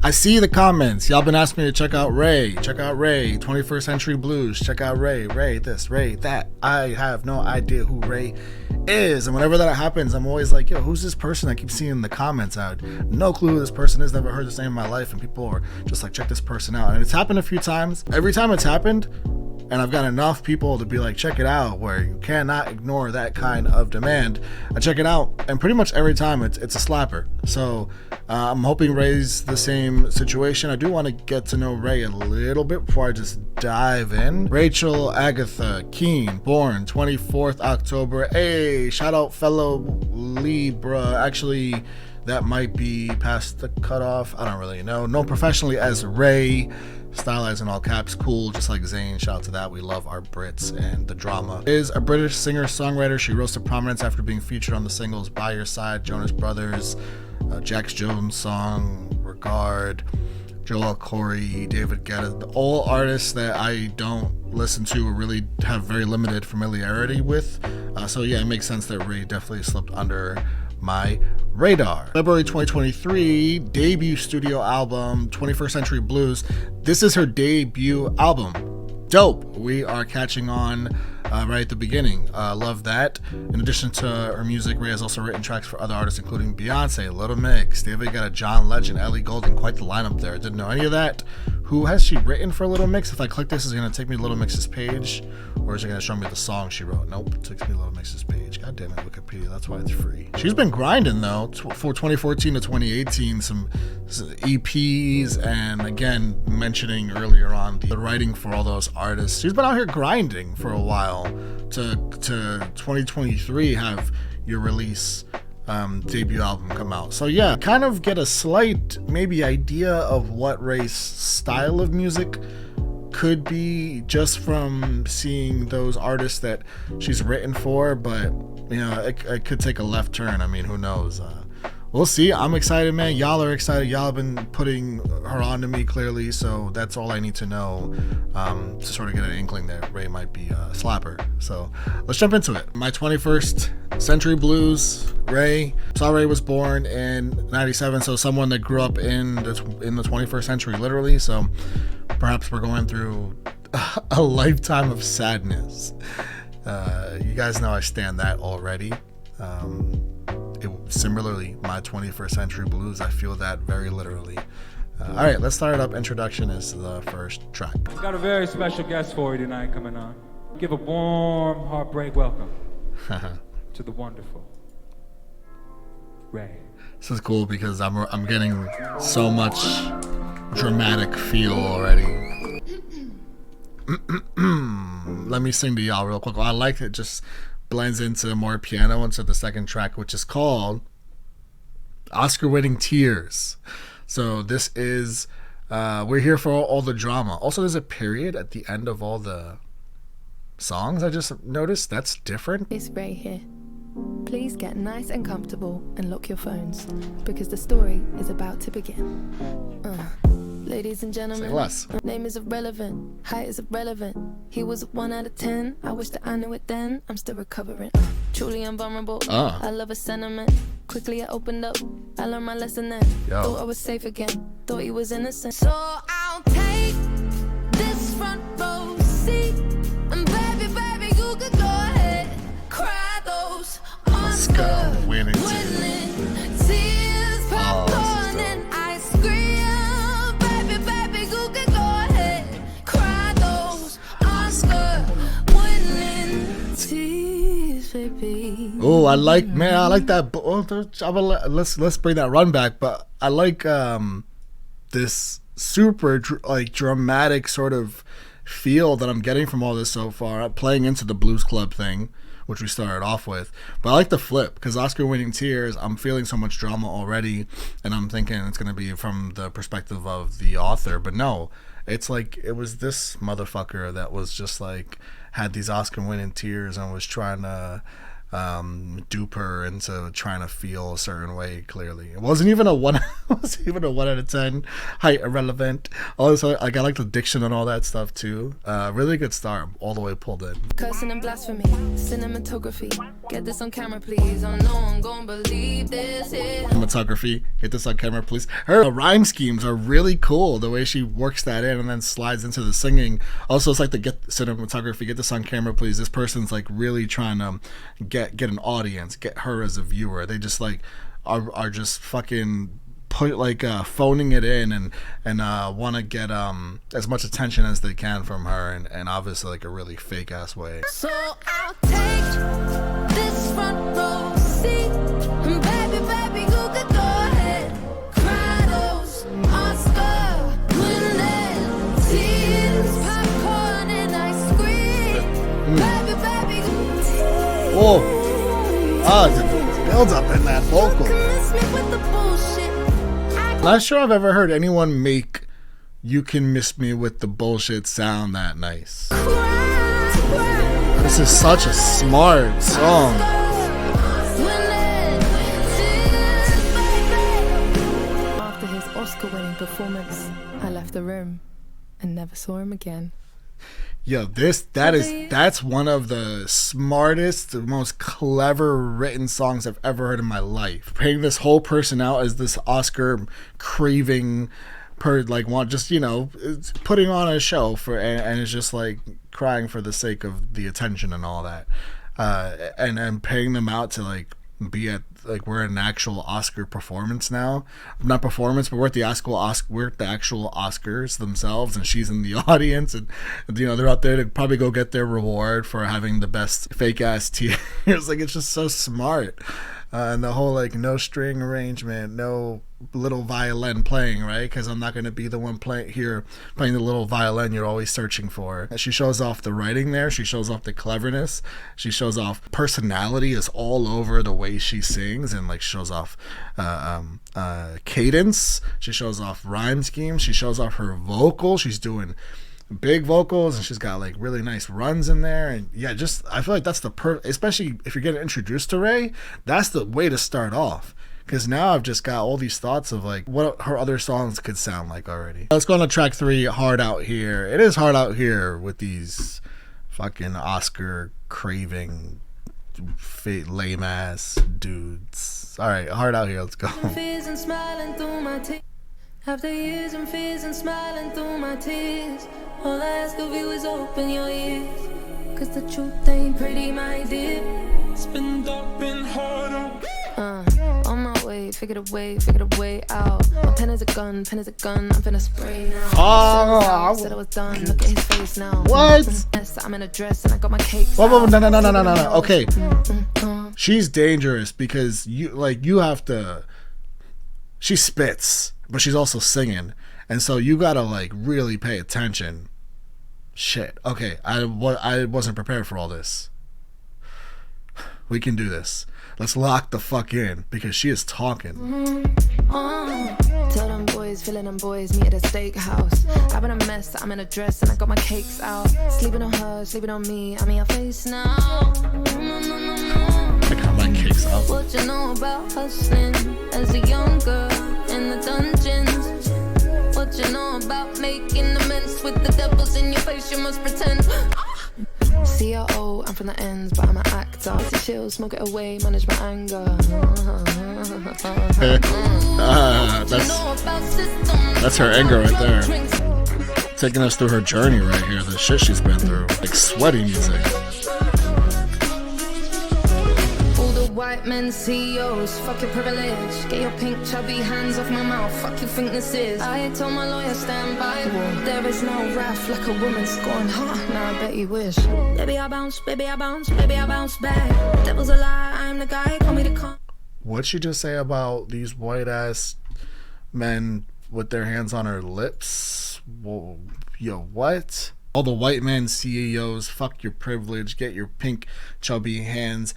I see the comments. Y'all been asking me to check out RAYE. Check out RAYE. 21st Century Blues. Check out RAYE. RAYE this, RAYE that. I have no idea who RAYE is. And whenever that happens, I'm always like, yo, who's this person I keep seeing in the comments out? No clue who this person is. Never heard this name in my life. And people are just like, check this person out. And it's happened a few times. Every time it's happened, and I've got enough people to be like, check it out, where you cannot ignore that kind of demand. I check it out, and pretty much every time it's a slapper. So I'm hoping RAYE's the same situation. I do want to get to know RAYE a little bit before I just dive in. Rachel Agatha Keene, born 24th October. Hey, shout out fellow Libra. Actually, that might be past the cutoff. I don't really know. Known professionally as RAYE. Stylized in all caps, cool, just like Zayn. Shout out to that. We love our Brits and the drama. Is a British singer-songwriter. She rose to prominence after being featured on the singles By Your Side, Jonas Brothers, Jax Jones' song Regard, Joel Corey, David Guetta, all artists that I don't listen to or really have very limited familiarity with. So yeah, it makes sense that RAYE definitely slipped under my radar. February 2023, debut studio album, 21st Century Blues. This is her debut album. Dope. We are catching on right at the beginning. Love that. In addition to her music, RAYE has also written tracks for other artists, including Beyonce, Little Mix, David Guetta, John Legend, Ellie Goulding. Quite the lineup there. Didn't know any of that. Who has she written for Little Mix? If I click this, is it going to take me to Little Mix's page? Or is it going to show me the song she wrote? Nope, it takes me to Little Mix's page. God damn it, Wikipedia. That's why it's free. She's been grinding, though, for 2014 to 2018. Some EPs, and again, mentioning earlier on the writing for all those artists. She's been out here grinding for a while to 2023 have your release debut album come out. So yeah, kind of get a slight maybe idea of what RAYE's style of music could be just from seeing those artists that she's written for, but you know, it could take a left turn. I mean, who knows? We'll see. I'm excited, man. Y'all are excited. Y'all have been putting her on to me clearly, so that's all I need to know to sort of get an inkling that RAYE might be a slapper. So let's jump into it. My 21st Century Blues, RAYE. Saw RAYE was born in 97, so someone that grew up in the 21st century, literally. So perhaps we're going through a lifetime of sadness. You guys know I stand that already. Similarly, my 21st Century Blues, I feel that very literally. All right, let's start it up. Introduction is the first track. We've got a very special guest for you tonight coming on. Give a warm heartbreak welcome to the wonderful RAYE. This is cool because I'm getting so much dramatic feel already. Let me sing to y'all real quick. I like it. Just blends into more piano into the second track, which is called Oscar-Winning Tears. So this is we're here for all the drama. Also, there's a period at the end of all the songs. I just noticed that's different. It's RAYE here. Please get nice and comfortable and lock your phones because the story is about to begin. Ladies and gentlemen, say less. Name is irrelevant, height is irrelevant. He was a 1 out of 10. I wish that I knew it then. I'm still recovering. Truly unvulnerable. I love a sentiment. Quickly I opened up. I learned my lesson then. Thought I was safe again. Thought he was innocent. So I'll take this front row seat. And baby, baby, you could go ahead. Cry those Oscar-winning tears. Popcorn and ice cream. Oh, I like that. Let's bring that run back. But I like this super dramatic sort of feel that I'm getting from all this so far, playing into the Blues Club thing, which we started off with. But I like the flip because Oscar-Winning Tears, I'm feeling so much drama already, and I'm thinking it's going to be from the perspective of the author. But no, it's like it was this motherfucker that was just like had these Oscar-winning tears and was trying to dupe her into trying to feel a certain way. Clearly, it wasn't even a 1 out of 10. Height irrelevant. Also, I like the diction and all that stuff too. Really good star, all the way pulled in. Cursing and blasphemy, cinematography. Get this on camera, please. Oh no, I'm gonna believe this. Cinematography. Get this on camera, please. Her rhyme schemes are really cool. The way she works that in and then slides into the singing. Also, it's like the get cinematography. Get this on camera, please. This person's like really trying to get an audience, get her as a viewer. They just like are just fucking phoning it in and want to get as much attention as they can from her, and obviously like a really fake ass way. So I'll take this front row seat, and baby, you could go ahead, cry those Oscar winning tears, popcorn and ice cream, baby. Whoa. The build up in that vocal. Not sure I've ever heard anyone make "You Can Miss Me With the Bullshit" sound that nice. This is such a smart song. After his Oscar-winning performance, I left the room and never saw him again. Yo, that's one of the smartest, the most clever written songs I've ever heard in my life. Painting this whole person out as this Oscar craving putting on a show for, and it's just like crying for the sake of the attention and all that, and paying them out to like be at, like, we're at an actual Oscar performance now, not performance, but we're at the actual Oscars themselves, and she's in the audience, and they're out there to probably go get their reward for having the best fake ass tears. Like, it's just so smart. And the whole like no string arrangement, no little violin playing, right? Because I'm not going to be the one playing the little violin you're always searching for. She shows off the writing there. She shows off the cleverness. She shows off personality is all over the way she sings, and like shows off cadence. She shows off rhyme schemes. She shows off her vocal. She's doing big vocals, and she's got like really nice runs in there, and yeah, just I feel like that's especially if you're getting introduced to RAYE, that's the way to start off, because now I've just got all these thoughts of like what her other songs could sound like already. Let's go on to track 3, Hard Out Here. It is hard out here with these fucking Oscar craving lame ass dudes. All right, Hard Out Here, let's go. After years and fears and smiling through my tears, all I ask of you is open your ears, cause the truth ain't pretty, my dear. It's been dark, been hard out. On my way, figured a way out. My pen is a gun, I'm finna spray now. Said I was done, look at his face now. What? I'm in a dress and I got my cakes Whoa, out. No. Okay. She's dangerous because you have to, she spits, but she's also singing, and so you gotta like really pay attention. Shit. Okay, I wasn't prepared for all this. We can do this. Let's lock the fuck in, because she is talking. Tell them boys, feeling them boys, meet at a steakhouse. I've been a mess, I'm in a dress and I got my cakes out. Sleeping on her, sleeping on me, I'm in your face now. I got my cakes out. What you know about hustling as a young girl in the dungeons? What you know about making amends with the devils in your face? You must pretend. CRO, I'm from the ends, but I'm an actor. To chill, smoke it away, manage my anger. That's her anger right there. Taking us through her journey right here, the shit she's been through. Like sweaty music. White men CEOs, fuck your privilege. Get your pink chubby hands off my mouth. Fuck you think this is? I told my lawyer stand by. There is no wrath like a woman scorned. Now I bet you wish. Baby I bounce, baby I bounce, baby I bounce back. Devil's a lie, I'm the guy. Call me the con. What'd she just say about these white ass men with their hands on her lips? Whoa, yo, what? All the white men CEOs, fuck your privilege. Get your pink chubby hands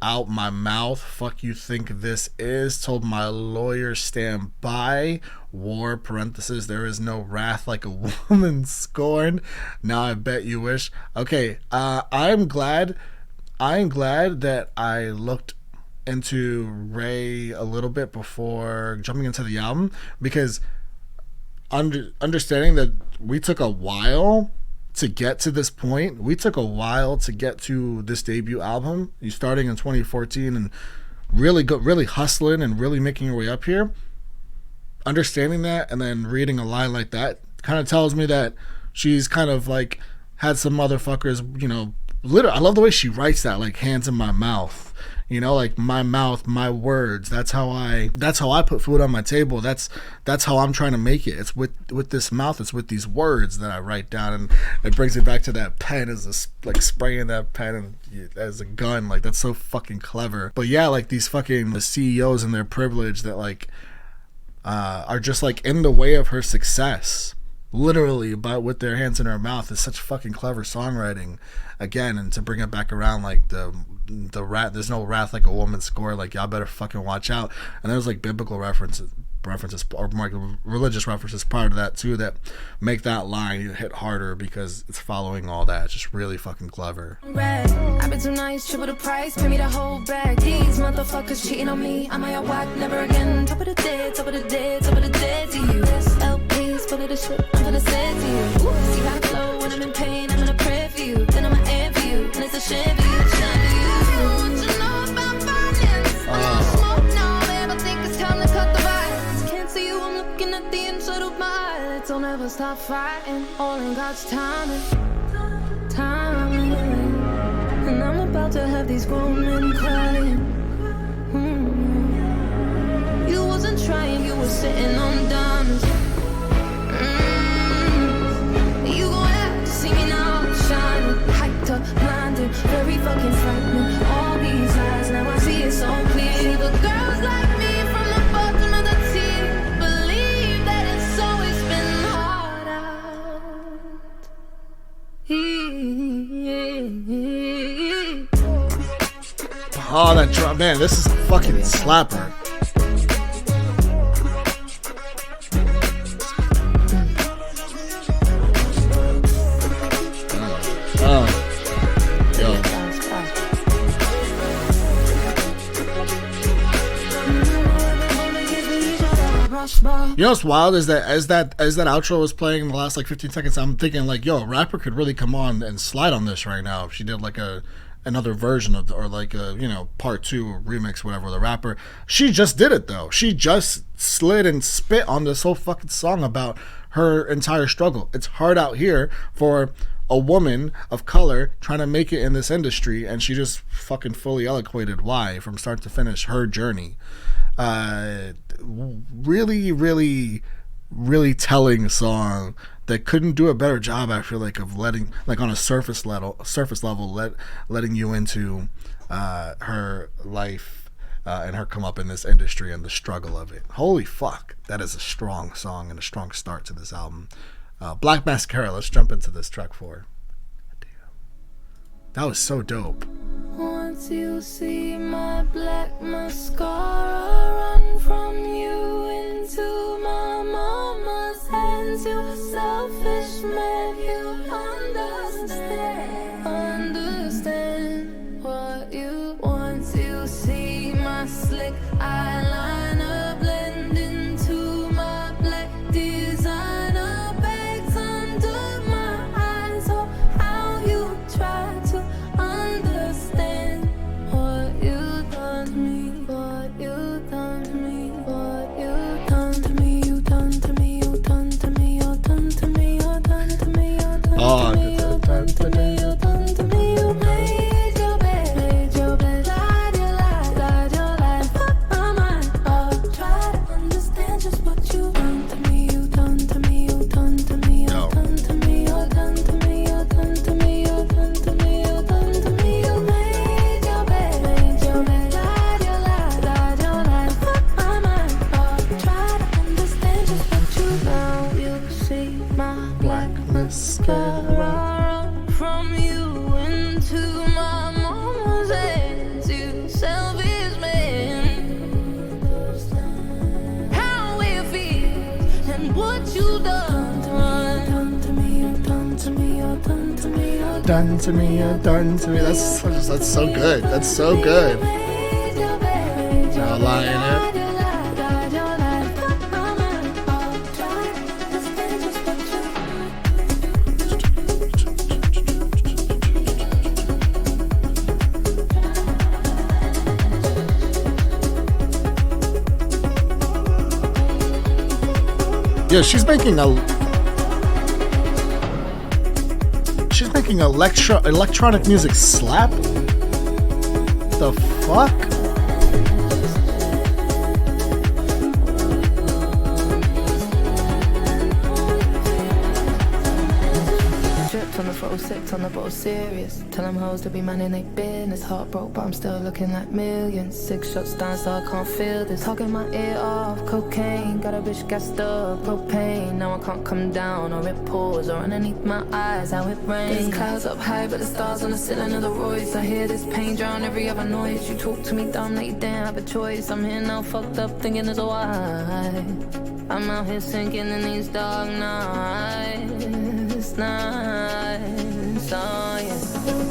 out my mouth. Fuck you think this is? Told my lawyer stand by. War parenthesis, there is no wrath like a woman scorned. Now I bet you wish. Okay, I'm glad I'm glad that I looked into RAYE a little bit before jumping into the album, because understanding that we took a while to get to this point. We took a while to get to this debut album. You starting in 2014 and really hustling and really making your way up here. Understanding that and then reading a line like that kind of tells me that she's kind of like had some motherfuckers, you know, literally. I love the way she writes that, like hands in my mouth. You know, like my mouth, my words. That's how I put food on my table. That's how I'm trying to make it. It's with this mouth. It's with these words that I write down, and it brings me back to that pen as like spraying that pen as a gun. Like that's so fucking clever. But yeah, like these fucking the CEOs and their privilege that like are just like in the way of her success. Literally, but with their hands in her mouth is such fucking clever songwriting. Again, and to bring it back around, like the there's no wrath like a woman score, like y'all better fucking watch out. And there's like biblical references or like religious references prior to that too that make that line hit harder because it's following all that. It's just really fucking clever. I've been too nice, triple the price, pay me the whole bag. These motherfuckers cheating on me, I'm a whack, never again. Top of the dead, top of the dead, top of the dead to you. LPs full of the shit, I'm gonna say to you. See how I flow when I'm in pain, I'm gonna pray for you. Then I'ma aim for you, and it's a shame for you. Don't ever stop fighting, all in God's timing. And I'm about to have these grown men crying. You wasn't trying, you were sitting on diamonds. You gon' have to see me now, shining, hyped up, blinded, very fucking frightening. All these lies, now I see it so clear. See the girls like me from the bottom of the sea. Believe that it's always been hard out. Oh, that drum, man, this is a fucking slapper. You know what's wild is that as that outro was playing in the last like 15 seconds, I'm thinking like, yo, a rapper could really come on and slide on this right now if she did like another version of or like a, you know, part 2 or remix, whatever. The rapper, she just did it though. She just slid and spit on this whole fucking song about her entire struggle. It's hard out here for a woman of color trying to make it in this industry, and she just fucking fully eloquated why from start to finish her journey. Really telling song that couldn't do a better job, I feel like, of letting, like on a surface level letting you into her life and her come up in this industry and the struggle of it. Holy fuck, that is a strong song and a strong start to this album. Black Mascara, let's jump into this track 4. Damn, that was so dope. Once you see my black mascara run from you into my mama's hands, you selfish man, you understand what you want. You see my slick eyeliner blend into my black designer bags under my eyes. Oh, how you try to understand what you done to me, what you done to me, what you done to me, you done to me, you done to me, you done to me, you done to me, you done to me. Oh done to me, you're done to me. That's so good. That's so good. Now lying it. Yeah, she's making electronic music slap. The fuck? On the photo 6 on the boat serious. Tell them hoes to be minding they business. Heart broke, but I'm still looking like millions. 6 shots down, so I can't feel this. Talking my ear off, cocaine. Got a bitch gassed up, propane. Now I can't come down, or it pours, or underneath my eyes, how it rains. There's clouds up high, but the stars on the ceiling of the Royce. I hear this pain drown every other noise. You talk to me dumb, that you didn't have a choice. I'm here now, fucked up, thinking there's a why. I'm out here sinking in these dark nights. Oh yeah.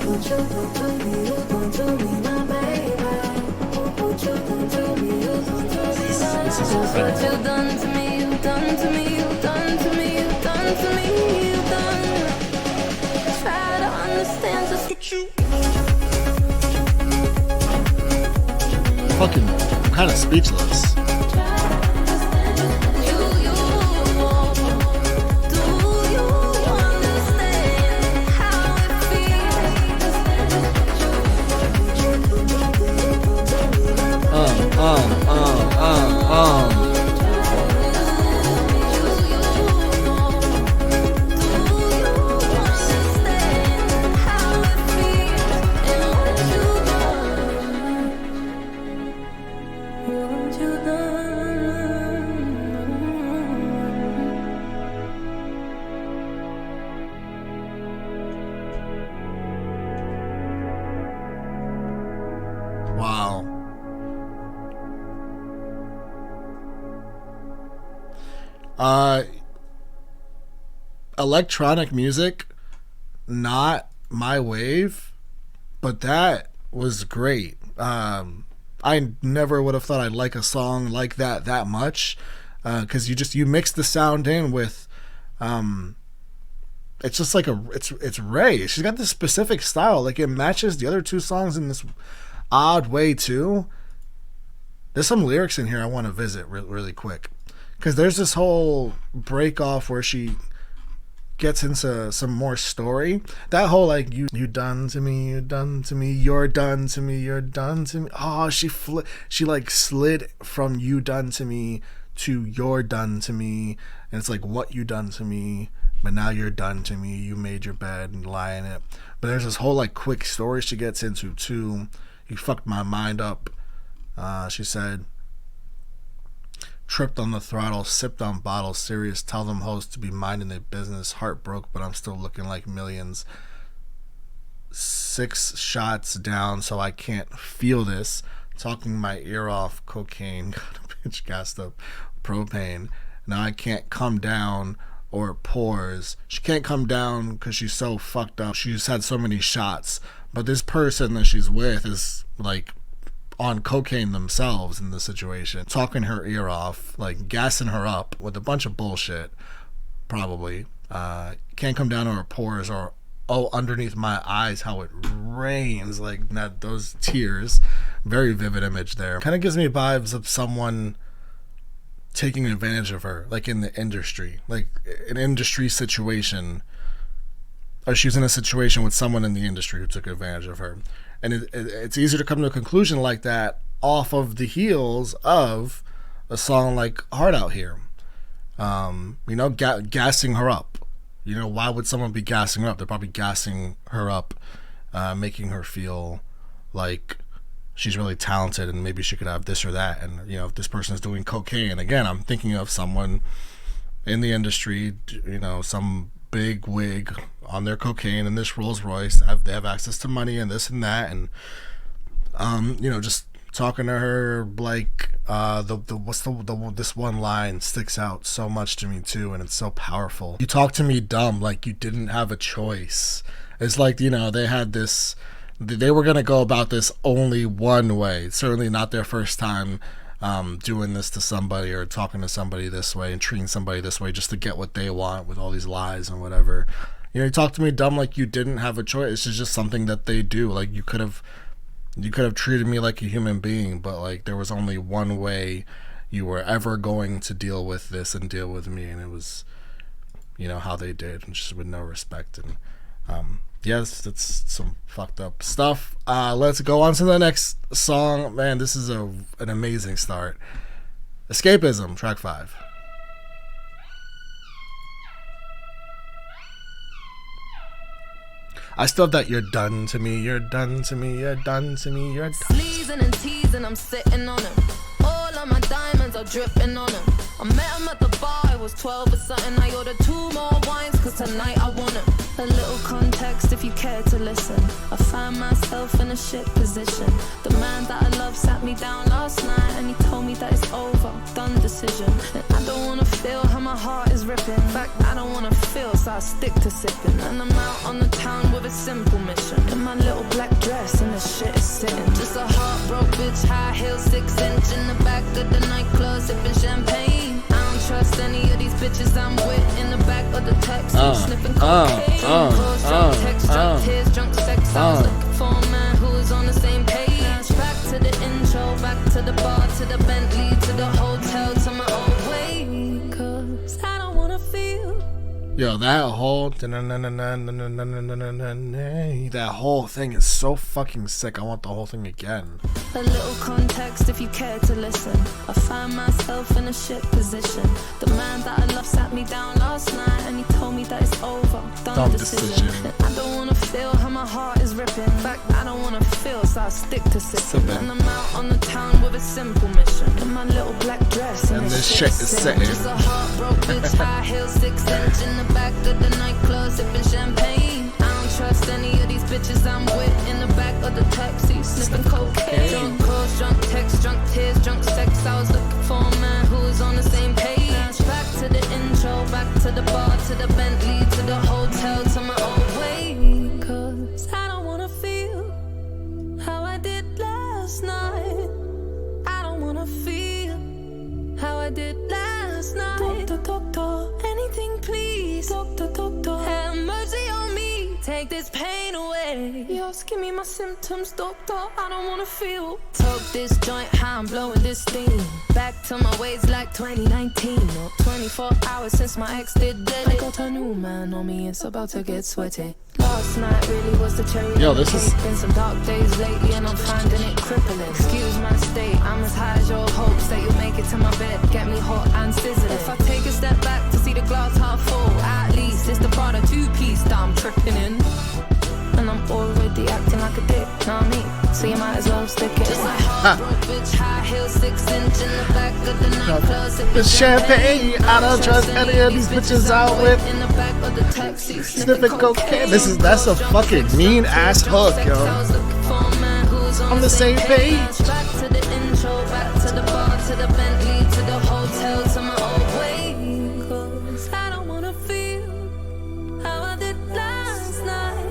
What you done to me, you done to me, my baby. What you done to me, you done to me, what you done to me, you done to me, you done to me, you done to me, you done. Try to understand just what you. Fucking, I'm kind of speechless. Wow. Electronic music, not my wave, but that was great. I never would have thought I'd like a song like that much, because you mix the sound in with, it's just like it's Ray. She's got this specific style, like it matches the other two songs in this odd way too. There's some lyrics in here I want to visit really quick, because there's this whole break off where she gets into some more story. That whole like you done to me, you done to me, you're done to me, you're done to me. Oh, she like slid from you done to me to you're done to me, and it's like what you done to me, but now you're done to me. You made your bed and lie in it. But there's this whole like quick story she gets into too. You fucked my mind up. She said, tripped on the throttle, sipped on bottles, serious, tell them hoes to be minding their business, heart broke, but I'm still looking like millions. 6 shots down, so I can't feel this, talking my ear off, cocaine, got a bitch gassed up, propane, now I can't come down, or it pours. She can't come down because she's so fucked up, she's had so many shots, but this person that she's with is like on cocaine themselves in this situation, talking her ear off, like gassing her up with a bunch of bullshit, probably. Can't come down, or it pours, or oh, underneath my eyes how it rains, like that, those tears. Very vivid image there. Kind of gives me vibes of someone taking advantage of her, like in the industry, like an industry situation, or she's in a situation with someone in the industry who took advantage of her. And it's easier to come to a conclusion like that off of the heels of a song like Hard Out Here. Gassing her up. Why would someone be gassing her up? They're probably gassing her up, making her feel like she's really talented and maybe she could have this or that. And, if this person is doing cocaine, again, I'm thinking of someone in the industry, some big wig on their cocaine and this Rolls Royce. They have access to money and this and that, and just talking to her like this one line sticks out so much to me too, and it's so powerful. You talk to me dumb, like you didn't have a choice. It's like, you know, they were going to go about this only one way. It's certainly not their first time doing this to somebody or talking to somebody this way and treating somebody this way just to get what they want with all these lies and whatever. You know, you talk to me dumb like you didn't have a choice. This is just something that they do. Like, you could have treated me like a human being, but like there was only one way you were ever going to deal with this and deal with me, and it was, you know, how they did, and just with no respect. And yes, that's some fucked up stuff. Let's go on to the next song. Man, this is an amazing start. Escapism, track 5. I still have that "you're done to me, you're done to me, you're done to me, you're done." Sleazing and teasing, I'm sitting on him. All of my diamonds are dripping on him. I met him at the bar, I was 12 or something. I ordered 2 more wines, cause tonight I want him. A little context if you care to listen. I found myself in a shit position. The man that I love sat me down last night and he told me that it's over, done decision. And I don't wanna feel how my heart is ripping. In fact, I don't wanna feel, so I stick to sipping. And I'm out on the town with a simple mission. In my little black dress and the shit is sitting. Just a heartbroken bitch, high heel, 6-inch in the back of the nightclub, sipping champagne. I don't trust any of these bitches I'm with in the back of the taxi, sniffing cocaine. Drunk text, drunk tears, drunk sex. I was looking for a man who was on the same page. Back to the intro, back to the bar, to the Bentley, to the hotel, to my own way. Cause I don't wanna feel. Yo, that whole thing is so fucking sick. I want the whole thing again. A little context if you care to listen. I found myself in a shit position. The man that I love sat me down last night and he told me that it's over, done decision. And I don't wanna feel how my heart is ripping. In fact, I don't wanna feel, so I stick to sipping. And I'm out on the town with a simple mission. In my little black dress and this shit is sitting. Just a heartbroken bitch, high heel, 6-inch in the back of the nightclub, sipping champagne. I don't trust any of these bitches I'm with in the back of the taxi, sniffing cocaine. Drunk calls, drunk texts, drunk tears, drunk sex. I was looking for a man who was on the same page. Back to the intro, back to the bar, to the Bentley, to the hotel, to my own way. Cause I don't wanna feel how I did last night. I don't wanna feel how I did last night. Doctor, anything please. Doctor, have mercy on me. Take this pain away. Just give me my symptoms, doctor. I don't wanna feel. Took this joint, how I'm blowing this steam. Back to my ways like 2019. Or 24 hours since my ex did dead. I got a new man on me, it's about to get sweaty. Last night really was the cherry. Yo, this is been some dark days lately and I'm finding it crippling. Excuse my state, I'm as high as your hopes that you'll make it to my bed. Get me hot and sizzling. If I take a step back to see the glass half full, at least it's the Prada 2-piece that I'm tripping in. And I'm already acting like a dick, know what I mean? So you might as well stick it. Just like heartbroken bitch, high heel, 6-inch in the back of the nightclub, sipping champagne. I don't trust any of these bitches out with in the back of the taxi, sniffing cocaine. That's a fucking mean ass hook, yo. On the same page. Back to the intro, back to the bar, to the Bentley, to the hotel, to my old way. Cause I don't wanna feel how I did last night.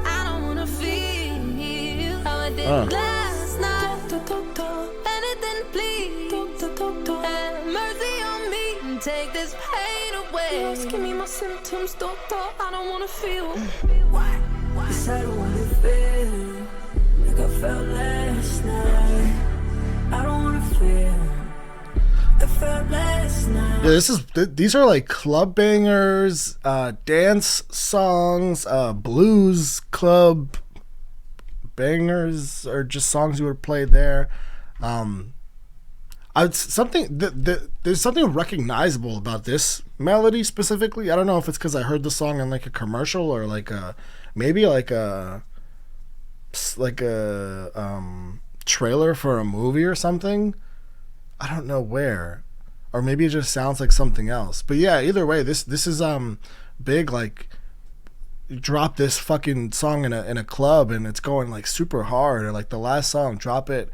I don't wanna feel how I did last night. Doctor, anything please. Doctor, have mercy on me. Take this pain away. Just give me my symptoms, doctor. I don't wanna feel. Cause I don't wanna feel like I felt last night. I don't wanna feel I felt last night. Yeah, these are like club bangers, dance songs, blues club bangers, or just songs you would play there. There's something recognizable about this melody specifically. I don't know if it's because I heard the song in like a commercial or like maybe like a trailer for a movie or something. I don't know where, or maybe it just sounds like something else. But yeah, either way, this is big. Like, you drop this fucking song in a club and it's going like super hard, or like the last song, drop it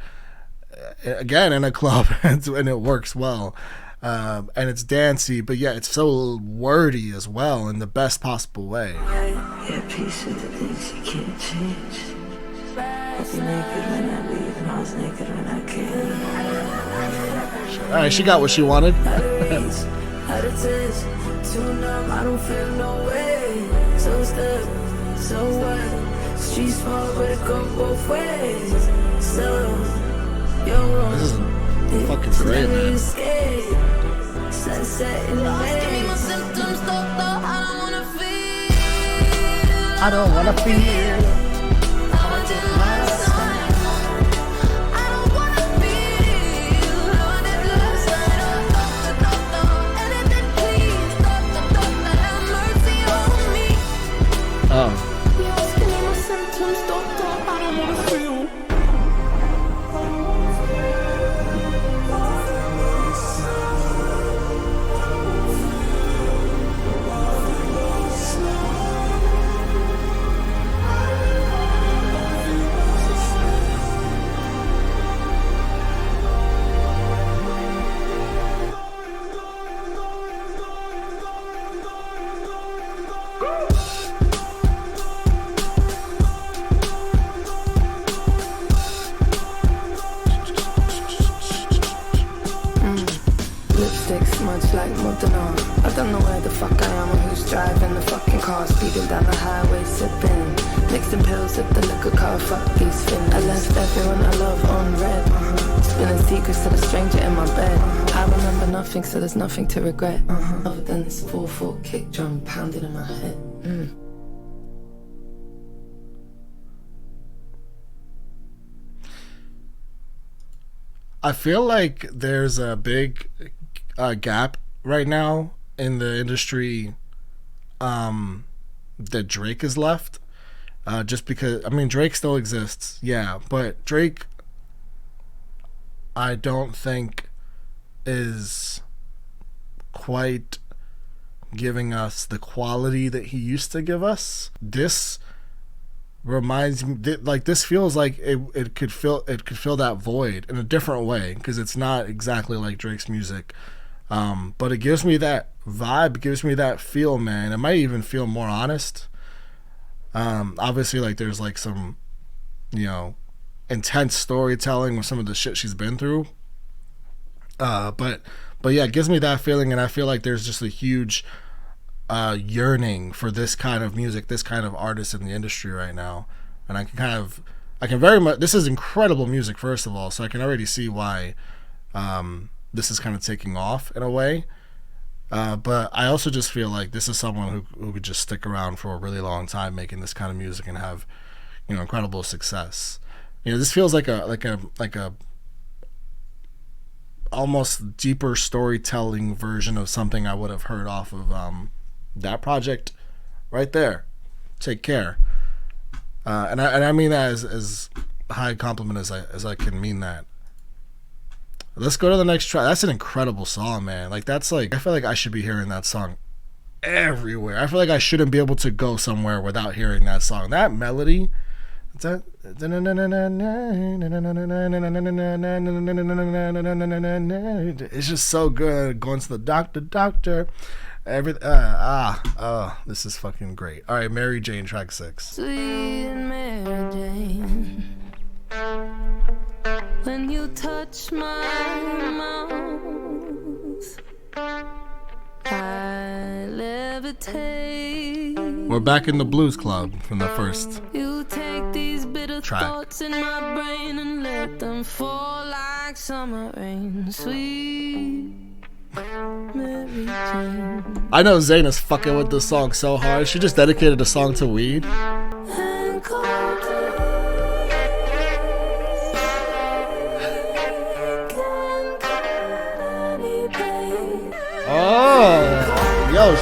again in a club and it works well. And it's dancey, but yeah, it's so wordy as well in the best possible way. Yeah, peace with the things you can't change. I was naked when I leave, and I was naked when I came. All right, she got what she wanted. Out of taste, too numb, I don't feel no way. So stuck, so what? Streets small, but it go both ways. So, yo, This is fucking great, man. Sunset in the Give me my symptoms, doctor. I don't wanna feel. Much like Montana. I don't know where the fuck I am or who's driving the fucking car, speeding down the highway, sipping, mixing pills at the liquor car. Fuck these fins. I left everyone I love on red. Spilling secrets to the stranger in my bed. I remember nothing, so there's nothing to regret. Other than this 4/4 kick drum pounding in my head. I feel like there's a big gap right now in the industry that Drake is left. Just because, I mean, Drake still exists, yeah, but Drake, I don't think is quite giving us the quality that he used to give us. This reminds me, like, this feels like it could fill that void in a different way, because it's not exactly like Drake's music, but it gives me that vibe, gives me that feel, man. It might even feel more honest. Obviously, like, there's like some, you know, intense storytelling with some of the shit she's been through, but yeah, it gives me that feeling, and I feel like there's just a huge yearning for this kind of music, this kind of artist in the industry right now. And I can very much, this is incredible music, first of all, so I can already see why this is kind of taking off in a way, but I also just feel like this is someone who could just stick around for a really long time making this kind of music and have, you know, incredible success. You know, this feels like a almost deeper storytelling version of something I would have heard off of that project right there, Take Care, and I mean that as high a compliment as I can mean that. Let's go to the next track. That's an incredible song, man. Like, that's like, I feel like I should be hearing that song everywhere. I feel like I shouldn't be able to go somewhere without hearing that song. That melody, it's just so good. Going to the doctor. This is fucking great. All right, Mary Jane, track 6. Sweet Mary Jane, when you touch my mouth, I levitate. We're back in the Blues Club from the first You take these bitter track. thoughts in my brain and let them fall like summer rain. Sweet Mary Jane. I know Zayn is fucking with this song so hard. She just dedicated a song to weed. And cold Oh, yo,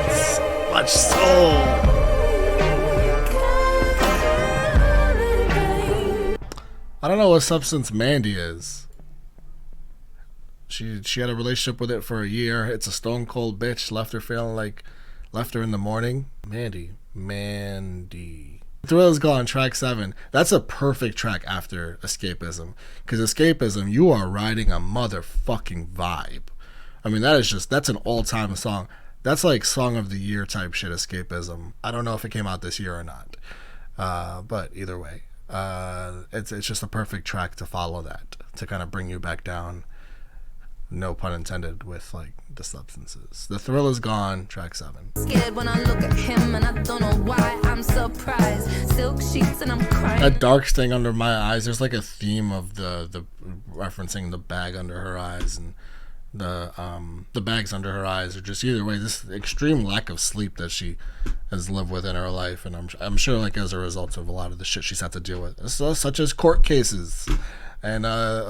so much soul. I don't know what substance Mandy is. She had a relationship with it for a year. It's a stone cold bitch. Left her in the morning. Mandy. Thrill's Gone, track 7. That's a perfect track after Escapism, because Escapism, you are riding a motherfucking vibe. I mean, that's an all-time song. That's like song of the year type shit, Escapism. I don't know if it came out this year or not. But either way, it's just a perfect track to follow that, to kind of bring you back down, no pun intended, with like the substances. The Thrill Is Gone, track 7. Scared when I look at him and I don't know why I'm surprised. Silk sheets and I'm crying. That dark stain under my eyes, there's like a theme of the referencing the bag under her eyes, and the bags under her eyes, are just, either way, this extreme lack of sleep that she has lived with in her life, and I'm sure like as a result of a lot of the shit she's had to deal with, such as court cases and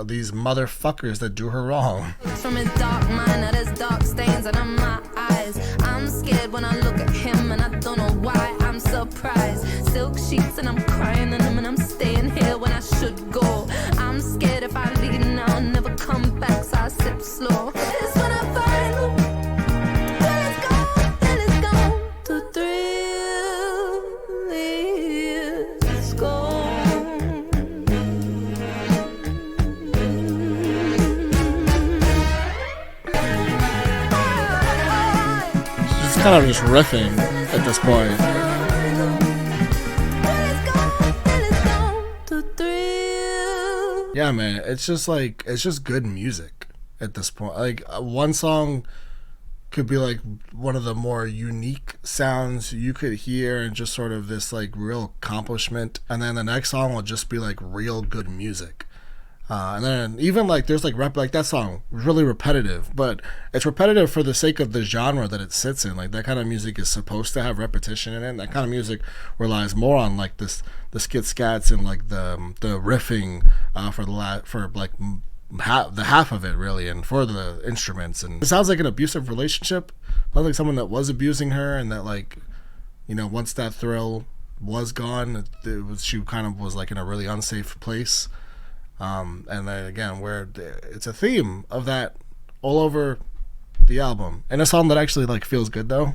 these motherfuckers that do her wrong. From a dark mind, now there's dark stains under my eyes. I'm scared when I look at him and I don't know why I'm surprised. Silk sheets and I'm crying in them, and I'm staying here when I should go. I'm scared if I leave now I'll never come back, so I sip slow. It's when I find till it's gone, the thrill is gone. She's kind of just riffing at this point. Yeah, man, it's just good music at this point. Like, one song could be like one of the more unique sounds you could hear, and just sort of this like real accomplishment, and then the next song will just be like real good music. And then even like there's like rap, like that song really repetitive, but it's repetitive for the sake of the genre that it sits in. Like, that kind of music is supposed to have repetition in it. That kind of music relies more on like the skit scats and like the riffing for the half of it, really, and for the instruments. And it sounds like an abusive relationship. Sounds like someone that was abusing her, and that, like, you know, once that thrill was gone, she kind of was like in a really unsafe place. And then again, where it's a theme of that all over the album, and a song that actually like feels good though.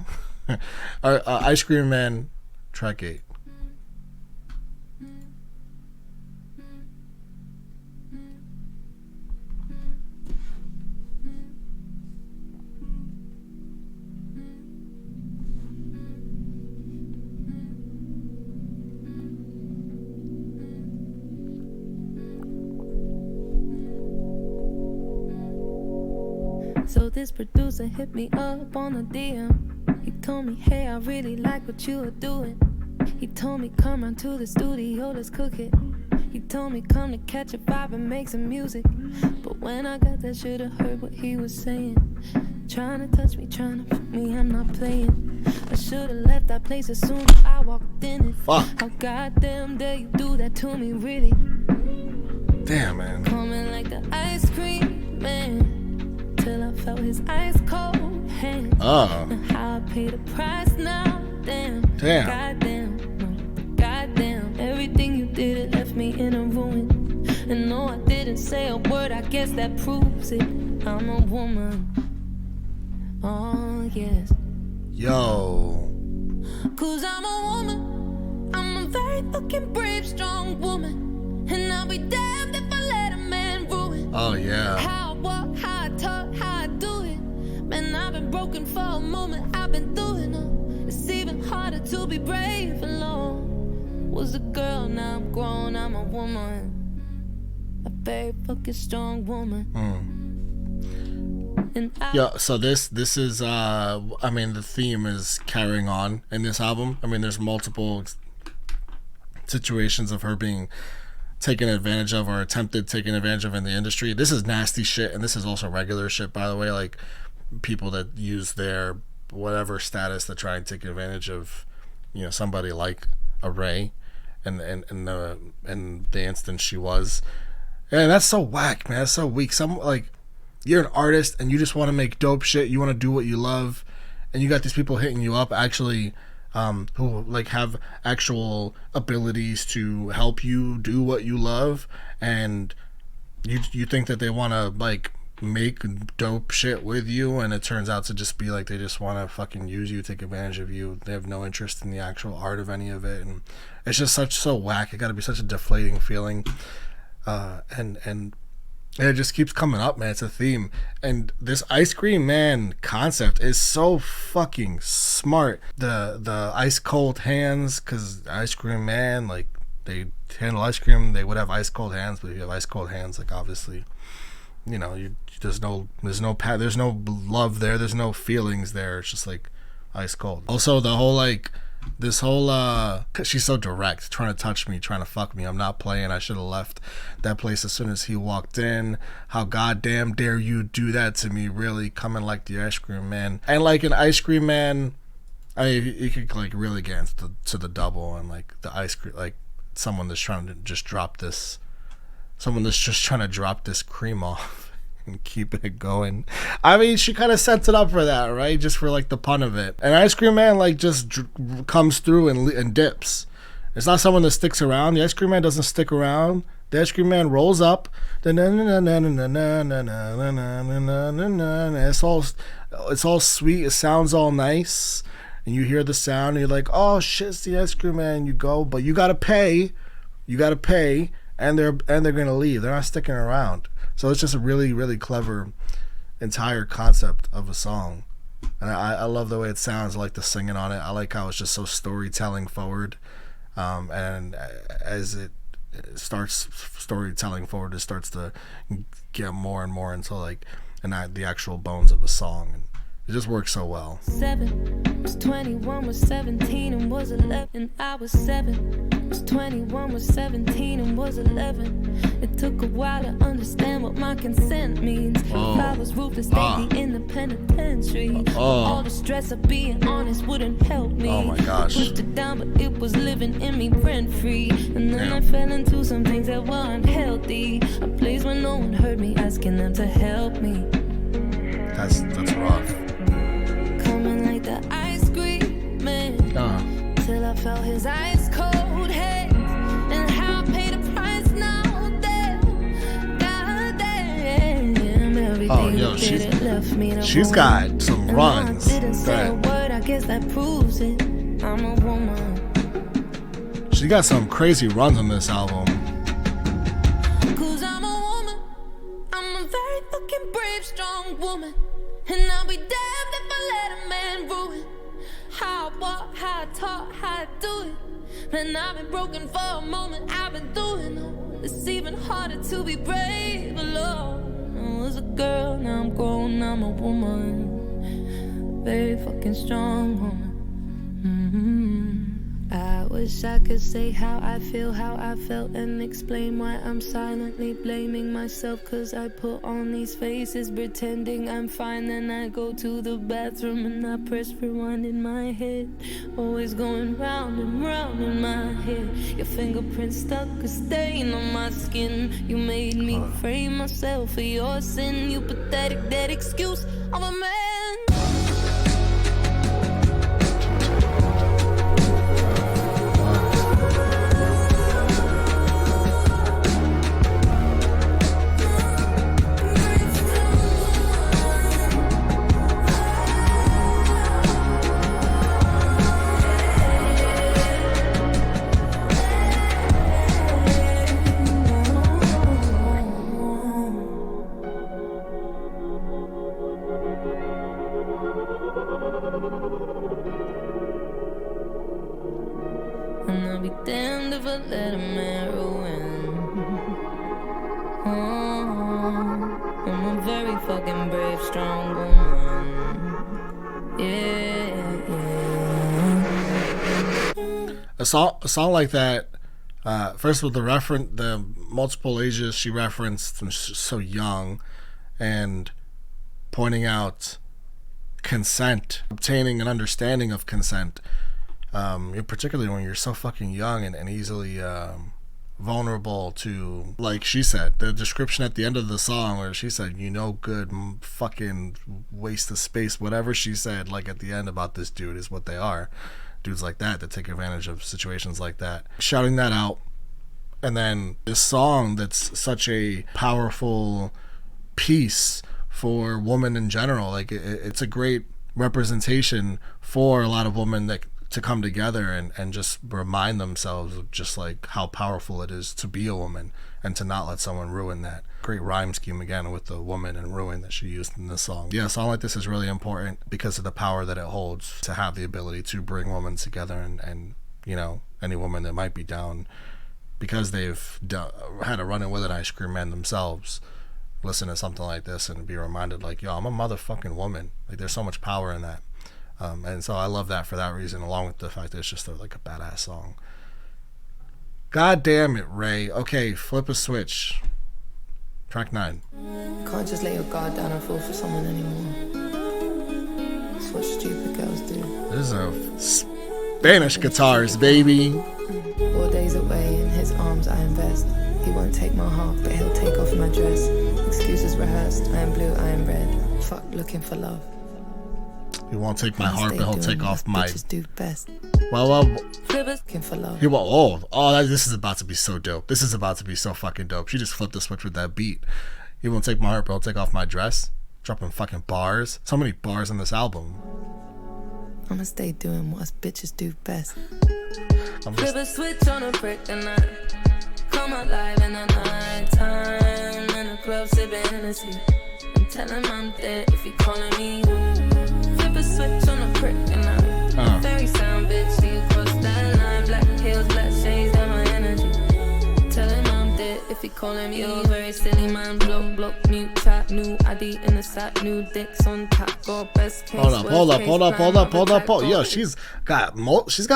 Ice Cream Man, track 8. So this producer hit me up on a DM. He told me, hey, I really like what you are doing. He told me, come round to the studio, let's cook it. He told me, come to catch a vibe and make some music. But when I got there, should've heard what he was saying. Trying to touch me, trying to put me, I'm not playing. I should've left that place as soon as I walked in it. Fuck. How goddamn dare you do that to me, really? Damn, man. Coming like the ice cream man, till I felt his ice cold hand. And how I paid the price now. Damn. Goddamn. Everything you did, it left me in a ruin. And no, I didn't say a word, I guess that proves it. I'm a woman. Oh, yes. Yo. 'Cause I'm a woman. I'm a very fucking brave, strong woman. And I'll be damned if I let a man ruin. Oh, yeah. How I walk, how I talk, how I do it. Man, I've been broken for a moment, I've been through it all. It's even harder to be brave alone. Was a girl, now I'm grown, I'm a woman. A very fucking strong woman. Yeah, so this is I mean, the theme is carrying on in this album. I mean, there's multiple situations of her being taken advantage of or attempted taken advantage of in the industry. This is nasty shit, and this is also regular shit, by the way. Like, people that use their whatever status to try and take advantage of, you know, somebody like a RAYE, and the instance she was. And that's so whack, man. That's so weak. Some, like, you're an artist and you just want to make dope shit. You want to do what you love, and you got these people hitting you up actually, who like have actual abilities to help you do what you love, and you think that they want to like make dope shit with you, and it turns out to just be like they just want to fucking use you, take advantage of you. They have no interest in the actual art of any of it, and it's just so whack. It got to be such a deflating feeling, and And it just keeps coming up, man. It's a theme. And this ice cream man concept is so fucking smart. The ice cold hands, because ice cream man, like, they handle ice cream, they would have ice cold hands, but if you have ice cold hands, like, obviously, you know, there's no love there, there's no feelings there. It's just like ice cold. Also, the whole like this whole she's so direct, trying to touch me, trying to fuck me. I'm not playing. I should have left that place as soon as he walked in. How goddamn dare you do that to me? Really coming like the ice cream man. And like an ice cream man, you could like really get into to the double and like the ice cream, like someone that's trying to just drop this cream off and keep it going. I mean, she kind of sets it up for that, right? Just for like the pun of it. And ice cream man like just comes through and dips. It's not someone that sticks around. The ice cream man doesn't stick around. The ice cream man rolls up. It's all sweet. It sounds all nice. And you hear the sound and you're like, oh shit, it's the ice cream man. You go, but you gotta pay. And they're gonna leave. They're not sticking around. So it's just a really, really clever entire concept of a song. And I love the way it sounds. I like the singing on it. I like how it's just so storytelling forward. And as it starts storytelling forward, it starts to get more and more into like the actual bones of a song. And it just works so well. 7 was 21, was 17 and was 11. I was 7 was 21, was 17 and was 11. It took a while to understand what my consent means. If I was ruthless, they'd be in the penitentiary. All the stress of being honest wouldn't help me. Oh my gosh. Pushed it down, but it was living in me rent free. And then I fell into some things that weren't healthy. A place where no one heard me, asking them to help me. That's rough. Coming like the ice cream man, till I felt his ice cold hands, and how I paid the price now. Oh, yo, she's got some runs. Didn't say a word, I guess that proves it. I'm a woman. She got some crazy runs on this album. Cause I'm a woman. I'm a very fucking brave, strong woman. And I'll be damned if I let a man ruin how I walk, how I talk, how I do it. And I've been broken for a moment, I've been doing it. It's even harder to be brave alone. I was a girl, now I'm grown, I'm a woman. Very fucking strong woman. I wish I could say how I feel, how I felt, and explain why I'm silently blaming myself. Cause I put on these faces pretending I'm fine. Then I go to the bathroom and I press rewind in my head. Always going round and round in my head. Your fingerprints stuck a stain on my skin. You made me frame myself for your sin. You pathetic dead excuse of a man. And I'll be damned if I let a man ruin. I'm a very fucking brave, strong woman. Yeah. A song like that. First of all, the multiple ages she referenced when she's so young, and pointing out consent, obtaining an understanding of consent. Particularly when you're so fucking young and easily vulnerable to, like she said, the description at the end of the song where she said, good fucking waste of space, whatever she said, like at the end about this dude is what they are. Dudes like that take advantage of situations like that. Shouting that out. And then this song that's such a powerful piece for women in general. Like it's a great representation for a lot of women that to come together and just remind themselves of just like how powerful it is to be a woman and to not let someone ruin that. Great rhyme scheme again with the woman and ruin that she used in this song. Yeah, a song like this is really important because of the power that it holds to have the ability to bring women together and you know, any woman that might be down because they've had a run-in with an ice cream man themselves, listen to something like this and be reminded like, yo, I'm a motherfucking woman. Like, there's so much power in that. And so I love that for that reason, along with the fact that it's just like a badass song. God damn it, Ray. Okay, flip a switch. Track 9. Can't just let your guard down and fall for someone anymore. That's what stupid girls do. This is a Spanish guitars, baby. 4 days away, in his arms I invest. He won't take my heart, but he'll take off my dress. Excuses rehearsed, I am blue, I am red. Fuck looking for love. He won't take my heart, but he'll take off my... do best. Well, looking for love. He won't... Oh, this is about to be so dope. This is about to be so fucking dope. She just flipped the switch with that beat. He won't take my heart, but he'll take off my dress. Dropping fucking bars. So many bars on this album. I'ma stay doing what us bitches do best. Flip a switch on a brick and I come alive in the night time. In the club sipping Hennessy. And tell him I'm dead if he calling me. Flip a switch on a brick and I very sound bitch. See you cross that line. Black heels, black shades, that my energy. Tell him I'm dead if he calling me. You're very silly man. Block, mute, chat, new ID in the sack, new dicks on top. Got best case. Hold up. Yo, she's got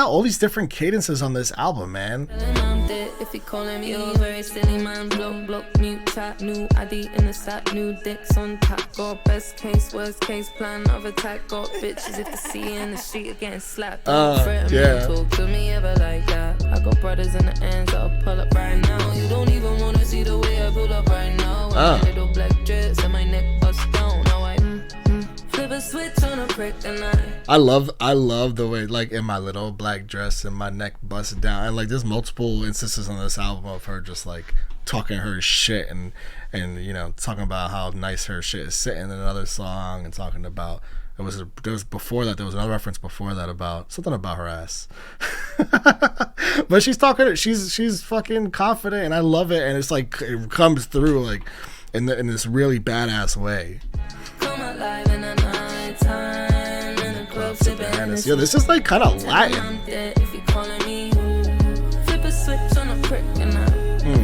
all these different cadences on this album, man. Tell him I'm dead if he calling me. You're very silly man. Block, mute, chat, new ID in the sack, new dicks on top. Got best case, worst case plan of attack. Got bitches if they see in the street again slapped. Yeah. Talk to me ever like that. I got brothers in the ends that'll pull up right now. You don't even wanna see the way I pull up right now. My little black dress and my neck bust down. Now I flip a switch on a brick and I love the way, like, in my little black dress and my neck busted down, and like there's multiple instances on this album of her just like talking her shit and you know, talking about how nice her shit is sitting in another song, and talking about there was before that, there was another reference before that about something about her ass. But she's fucking confident, and I love it, and it's like it comes through like in this really badass way. come alive in the night time. In the club sipping Hennessy. Yo, this is like kind of Latin. I'm dead if you calling me. Flip a switch on a brick and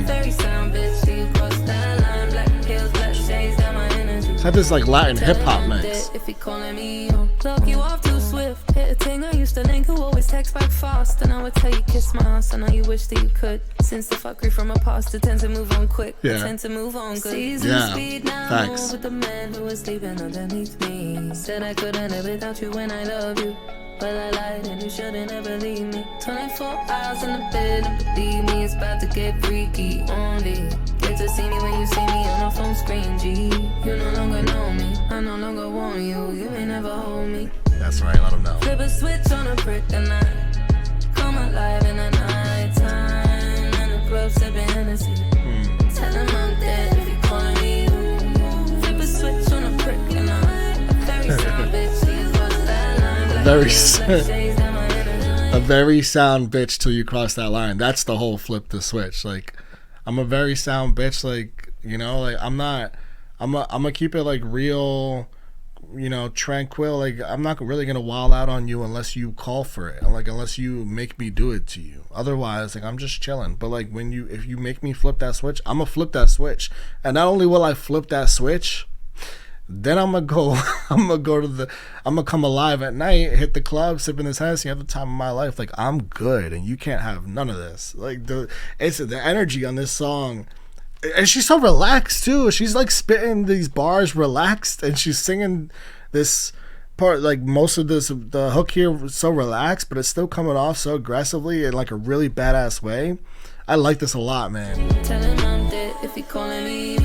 very sound bitch. See you cross that line. Black heels, black shades, that my energy. It's had this like Latin hip hop mix. If he calling me, clock you off too swift. Hit a ting I used to link who always text back fast. And I would tell you kiss my ass. I know you wish that you could. Since the fuckery from my past, I tend to move on quick. Yeah. I tend to move on good. Season Yeah. speed now. Facts. With the man who was sleeping underneath me. Said I couldn't live without you when I love you. But I lied and you shouldn't ever leave me. 24 hours in the bed and believe me, it's about to get freaky. Only get to see me when you see me on a phone screen, G. You no longer know me, I no longer want you. You may never hold me. That's right, let them know. Flip a switch on a brick and I come alive in the night time. In the club sipping Hennessy. Tell him I'm dead if he calling me. Flip a switch on a brick and I very sound bitch. A very sound bitch till you cross that line. That's the whole flip the switch. Like, I'm a very sound bitch. Like, you know, like I'm gonna keep it like real, you know, tranquil. Like, I'm not really gonna wild out on you unless you call for it. Like, unless you make me do it to you. Otherwise, like, I'm just chilling. But like, if you make me flip that switch, I'm gonna flip that switch. And not only will I flip that switch, then I'm gonna come alive at night, hit the club, sipping this Hennessy, have the time of my life. Like, I'm good, and you can't have none of this. Like, the energy on this song, and she's so relaxed too. She's like spitting these bars relaxed, and she's singing this part, like most of the hook here was so relaxed, but it's still coming off so aggressively in like a really badass way. I like this a lot, man. Tell him I'm dead if he calling me.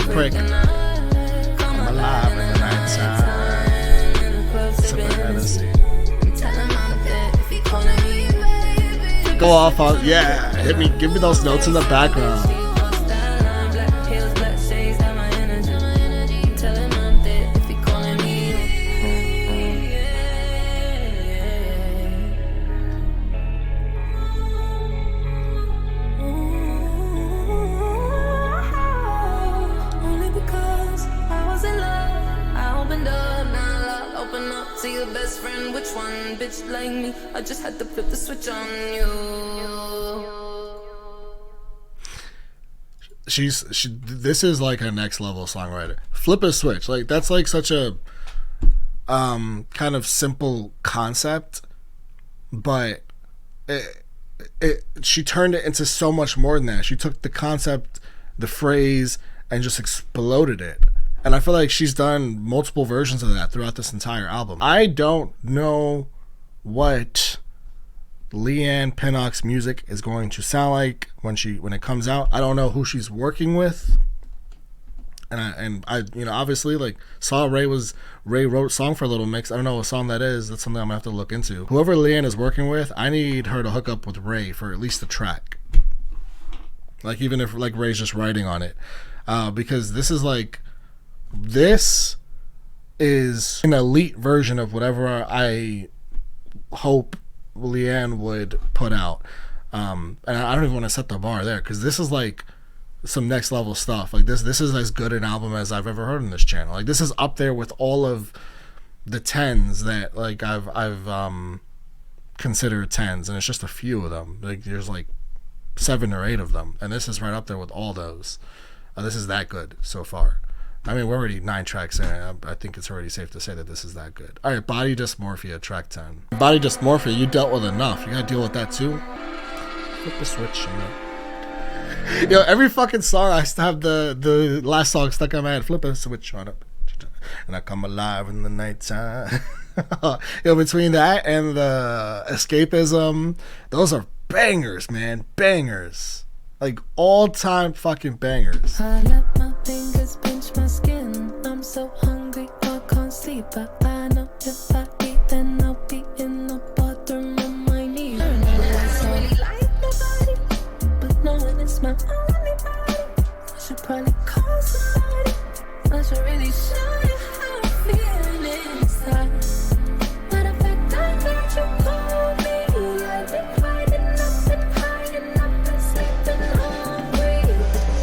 Prick. go off on, yeah, hit me, give me those notes in the background. Like me, I just had to flip the switch on you. This is like a next level songwriter. Flip a switch, like that's like such a kind of simple concept, but she turned it into so much more than that. She took the concept, the phrase, and just exploded it. And I feel like she's done multiple versions of that throughout this entire album. I don't know what Leanne Pinnock's music is going to sound like when it comes out. I don't know who she's working with, and I you know, obviously, like, saw Ray wrote Song for Little Mix. I don't know what song that is. That's something I'm gonna have to look into. Whoever Leanne is working with, I need her to hook up with Ray for at least a track, like even if like Ray's just writing on it, because this is an elite version of whatever I hope Leanne would put out, and I don't even want to set the bar there, because this is like some next level stuff. Like this is as good an album as I've ever heard on this channel. Like this is up there with all of the 10s that like I've considered 10s, and it's just a few of them. Like there's like 7 or 8 of them, and this is right up there with all those. This is that good so far. I mean, we're already 9 tracks in. I think it's already safe to say that this is that good. All right, Body Dysmorphia, track 10. Body Dysmorphia, you dealt with enough. You gotta deal with that too. Flip the switch. Yo, every fucking song I have the last song stuck in my head. Flip a switch on up, and I come alive in the nighttime. Yo, between that and the escapism, those are bangers, man, bangers. Like all-time fucking bangers. I let my fingers pinch my skin. I'm so hungry, I can't sleep. But I know if I eat, then I'll be in the bathroom on my knees. I don't really like nobody, but knowing it's my only body, I should probably call somebody. I should really show you how I'm feeling inside. Matter of fact, I heard you call me. I've been hiding up and hiding up and sleeping hungry.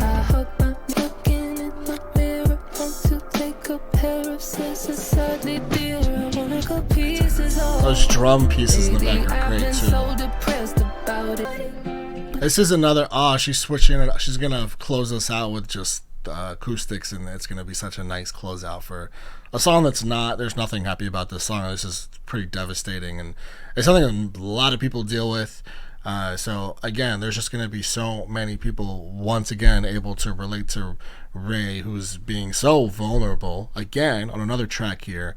I hope I'm looking in the mirror. Want to take a pair of scissors, sadly dear. I wanna go pieces off. Those drum pieces in the back are great too. So depressed about it. This is another, she's switching it. She's gonna close us out with just acoustics, and it's gonna be such a nice closeout for a song there's nothing happy about this song. This is pretty devastating, and it's something a lot of people deal with. So again, there's just gonna be so many people once again able to relate to Ray, who's being so vulnerable again on another track here.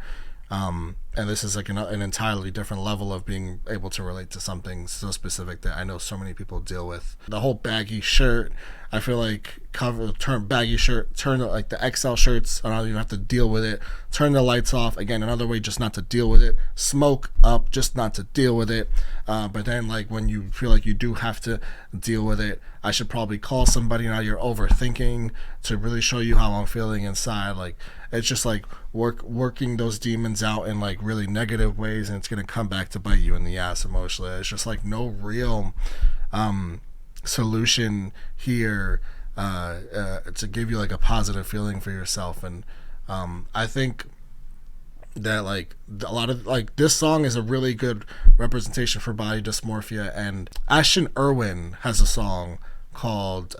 And this is like an entirely different level of being able to relate to something so specific that I know so many people deal with. The whole baggy shirt, I feel like turn baggy shirt, turn like the XL shirts, I don't even have to deal with it. Turn the lights off, again, another way just not to deal with it. Smoke up, just not to deal with it. But then like when you feel like you do have to deal with it, I should probably call somebody. Now you're overthinking to really show you how I'm feeling inside. Like it's just like working those demons out in like really negative ways, and it's gonna come back to bite you in the ass emotionally. It's just like no real solution here to give you like a positive feeling for yourself. And I think that like a lot of like this song is a really good representation for body dysmorphia. And Ashton Irwin has a song called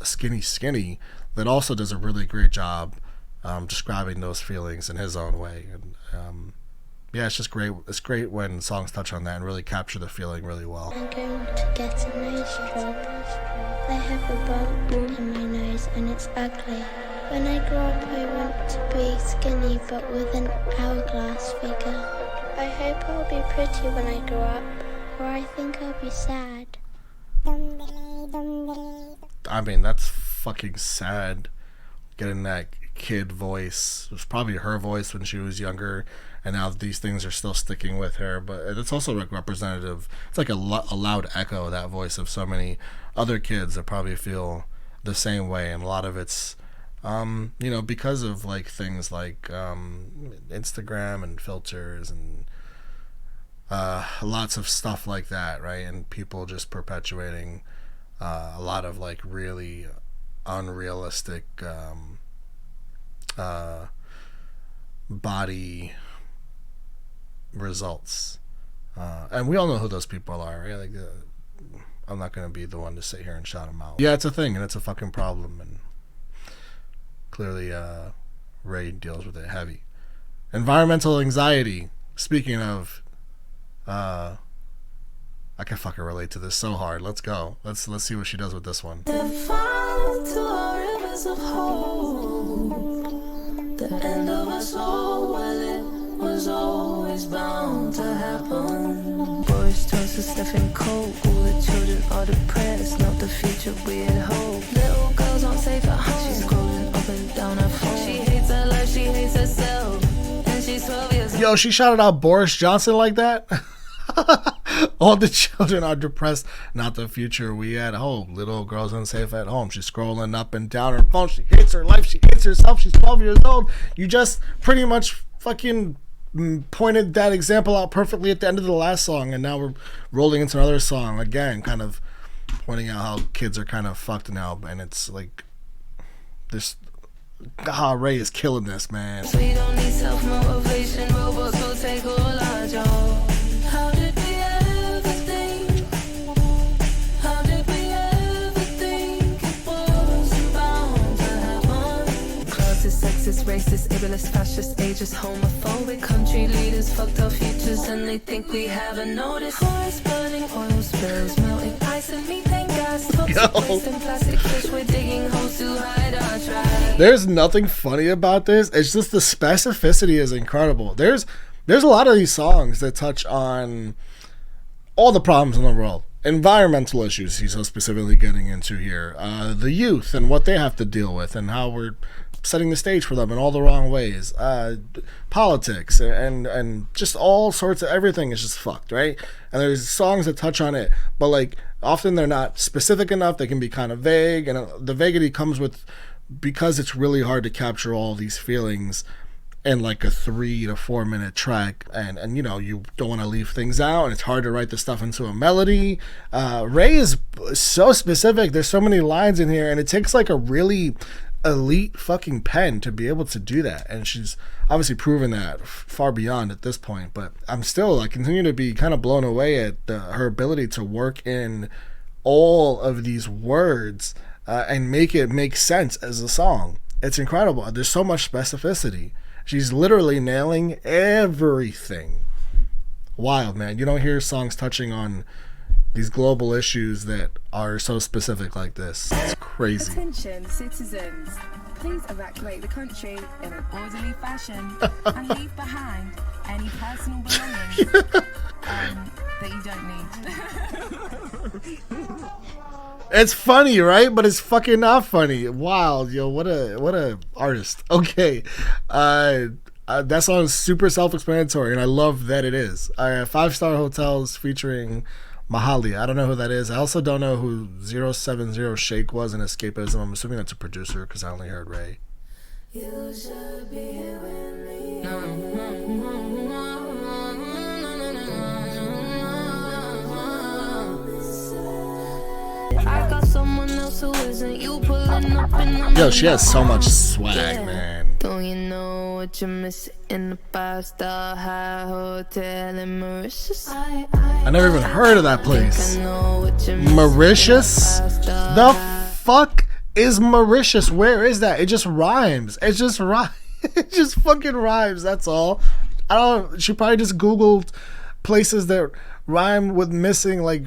Skinny Skinny that also does a really great job describing those feelings in his own way. And yeah, it's just great. It's great when songs touch on that and really capture the feeling really well. I'm going to get a nose job. I have a bump in my nose and it's ugly. When I grow up I want to be skinny but with an hourglass figure. I hope I'll be pretty when I grow up, or I think I'll be sad. I mean, that's fucking sad. Getting kid voice. It was probably her voice when she was younger, and now these things are still sticking with her. But it's also like representative. It's like a loud echo of that voice of so many other kids that probably feel the same way. And a lot of it's you know, because of like things like Instagram and filters and lots of stuff like that, right? And people just perpetuating a lot of like really unrealistic body results, and we all know who those people are, right? Like, I'm not gonna be the one to sit here and shout them out. Yeah, it's a thing, and it's a fucking problem, and clearly RAYE deals with it heavy. Environmental anxiety. Speaking of, I can fucking relate to this so hard. Let's go. Let's see what she does with this one. The end of us all, well, it was always bound to happen. Boris Johnson sniffing coke, all the children are depressed, not the future we had hoped. Little girls aren't safe at home, she's scrolling up and down her phone. She hates her life, she hates herself, and she's 12 years old. Yo, she shouted out Boris Johnson like that? All the children are depressed, not the future we had hope. Little girl's unsafe at home. She's scrolling up and down her phone. She hates her life. She hates herself. She's 12 years old. You just pretty much fucking pointed that example out perfectly at the end of the last song, and now we're rolling into another song again, kind of pointing out how kids are kind of fucked now. And it's like this. RAYE is killing this, man. We don't need self-motivation. Robots will take all our jobs. How did we ever think? How did we ever think it wasn't bound to happen? Classist, sexist, racist, ableist, fascist, ageist, homophobic. Country leaders fucked our futures and they think we haven't noticed. Forest burning, oil spills, melting ice and methane gas. Toxic waste and plastic fish, we're digging holes to hide our trash. There's nothing funny about this. It's just the specificity is incredible. There's a lot of these songs that touch on all the problems in the world. Environmental issues he's so specifically getting into here. The youth and what they have to deal with and how we're setting the stage for them in all the wrong ways. Politics and just all sorts of everything is just fucked, right? And there's songs that touch on it, but like often they're not specific enough. They can be kind of vague, and the vaguity comes with because it's really hard to capture all these feelings in like a 3 to 4 minute track, and you know, you don't want to leave things out, and it's hard to write the stuff into a melody. RAYE is so specific. There's so many lines in here, and it takes like a really elite fucking pen to be able to do that, and she's obviously proven that far beyond at this point. But I continue to be kind of blown away at her ability to work in all of these words and make it make sense as a song. It's incredible. There's so much specificity. She's literally nailing everything. Wild, man. You don't hear songs touching on these global issues that are so specific like this. It's crazy. Attention, citizens. Please evacuate the country in an orderly fashion and leave behind any personal belongings that you don't need. It's funny, right? But it's fucking not funny. Wild, yo, what a artist. Okay, that song is super self-explanatory, and I love that it is. 5-Star Hotels featuring Mahalia. I don't know who that is. I also don't know who 070 Shake was in Escapism. I'm assuming that's a producer because I only heard RAYE. You should be here with me. I got someone else who isn't you pulling up in the Yo, she has so much swag, man. Don't you know what you're missing in the 5-star high hotel in Mauritius? I never even heard of that place. Mauritius? The fuck is Mauritius? Where is that? It just rhymes. It just rhymes. It just fucking rhymes. That's all. She probably just Googled places that rhyme with missing like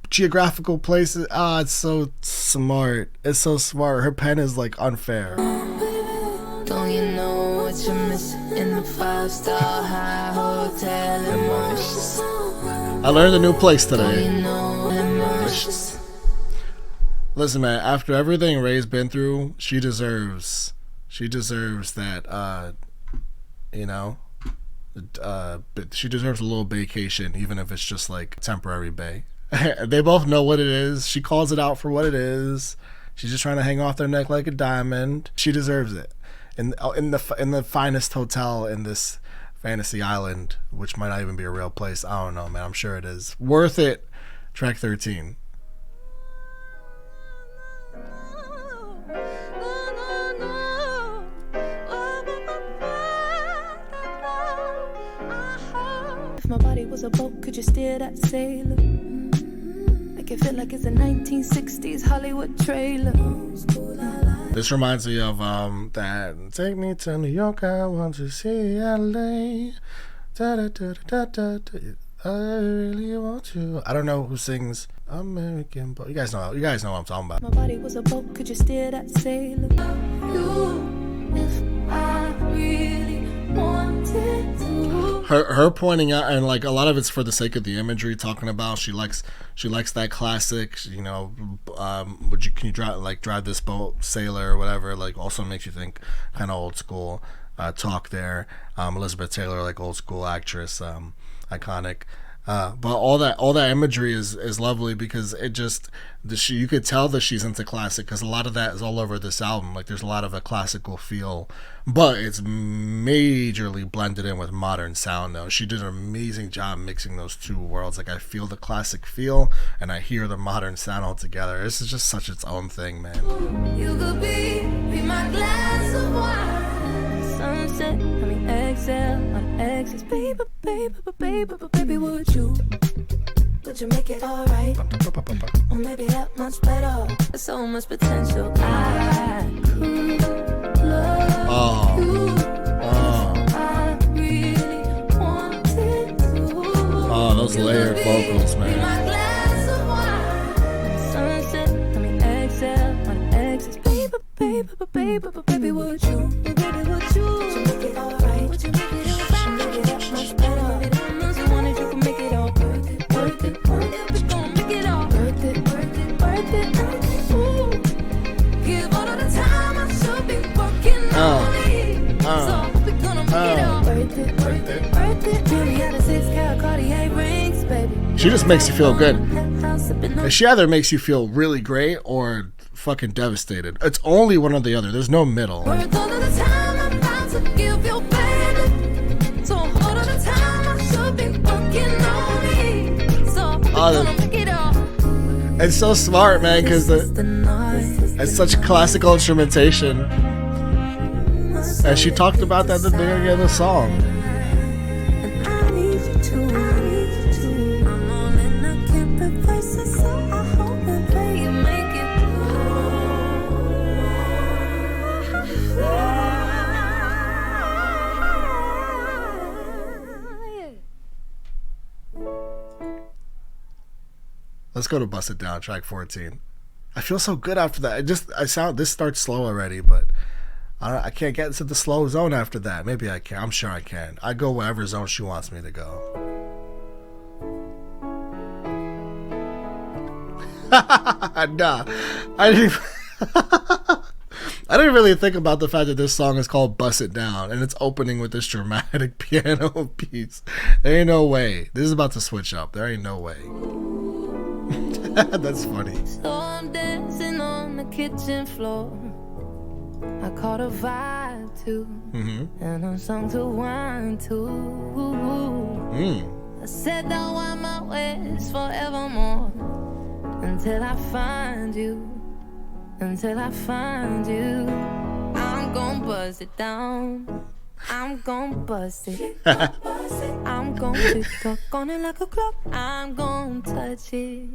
geographical places. It's so smart. It's so smart. Her pen is like unfair. Don't you know what you're missing in the 5-star high hotel in Mauritius? I learned a new place today. You know in Mauritius. Listen, man, after everything RAYE's been through, she deserves She deserves that, you know, but she deserves a little vacation, even if it's just like temporary bay. They both know what it is. She calls it out for what it is. She's just trying to hang off their neck like a diamond. She deserves it. In the finest hotel in this fantasy island, which might not even be a real place. I don't know, man. I'm sure it is. Worth it. Track 13. If my body was a boat, could you steer that sailor? Make it feel like it's a 1960s Hollywood trailer. This reminds me of that "Take Me to New York, I want to see LA. Da, da, da, da, da, da. I really want to." I don't know who sings American, but you guys know what I'm talking about. My body was a boat, could you steer that sailor? You, if I really wanted to. Her pointing out, and like a lot of it's for the sake of the imagery, talking about she likes that classic, you know, can you drive this boat, sailor or whatever, like also makes you think kind of old school talk there. Elizabeth Taylor, like old school actress, iconic. But all that imagery is lovely because it just you could tell that she's into classic because a lot of that is all over this album. Like there's a lot of a classical feel, but it's majorly blended in with modern sound. Though she did an amazing job mixing those two worlds. Like I feel the classic feel and I hear the modern sound all together. This is just such its own thing, man. You could be my glass of wine. Sunset, I mean exhale, my exes, baby, would you make it alright? Or maybe that much better. There's so much potential. I could love you. I really wanted to. Oh, those layered vocals, man. My glass of wine. Sunset, I mean exhale, my exes, baby, would you? Would you make it alright? Would you make it alright? Make it that much better. Maybe that much you wanted, you can make it all worth it. We gon' make it all worth it. Ooh. Give all of the time I should be working on it. So we gonna make it all worth it. Jimmy had a 6-carat Cartier rings, baby. She just makes you feel good. And she either makes you feel really great or fucking devastated. It's only one or the other. There's no middle. Worth all of the time I'm about to give you, baby. So all of the time I should be working on it. So we gonna make it all. It's so smart, man, because it's such classical instrumentation. And she talked about that at the beginning of the song. And I need you to. I'm all in, I can't reverse it, so I hope that way you make it. Let's go to Bust It Down, track 14. I feel so good after that. This starts slow already, but I can't get into the slow zone after that. Maybe I can. I'm sure I can. I go wherever zone she wants me to go. Nah, I didn't really think about the fact that this song is called Bust It Down and it's opening with this dramatic piano piece. There ain't no way. This is about to switch up. There ain't no way. That's funny. So I'm dancing on the kitchen floor. I caught a vibe too, and a song to whine to. I said I want my ways forevermore until I find you. Until I find you, I'm gon' buzz it down. I'm gon' buzz it. I'm gon' tick tock on it like a clock. I'm gon' touch it.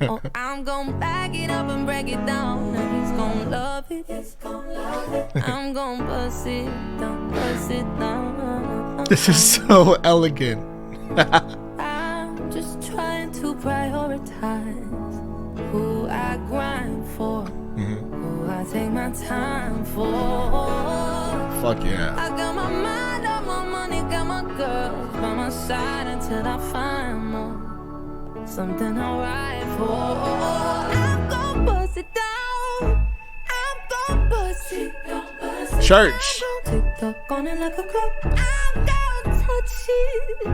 Oh, I'm gon' back it up and break it down. And he's gon' love it. I'm gon' buzz it down, buzz it down. This is so elegant. I'm just trying to prioritize who I grind for, who I take my time for. Fuck yeah. I got my mind on my money, got my girls by my side until I find more. Something I'll ride for. I'm gon' bust it down. I'm gon' bust it down. Church. TikTok on it like a clock. I'm gonna touch it.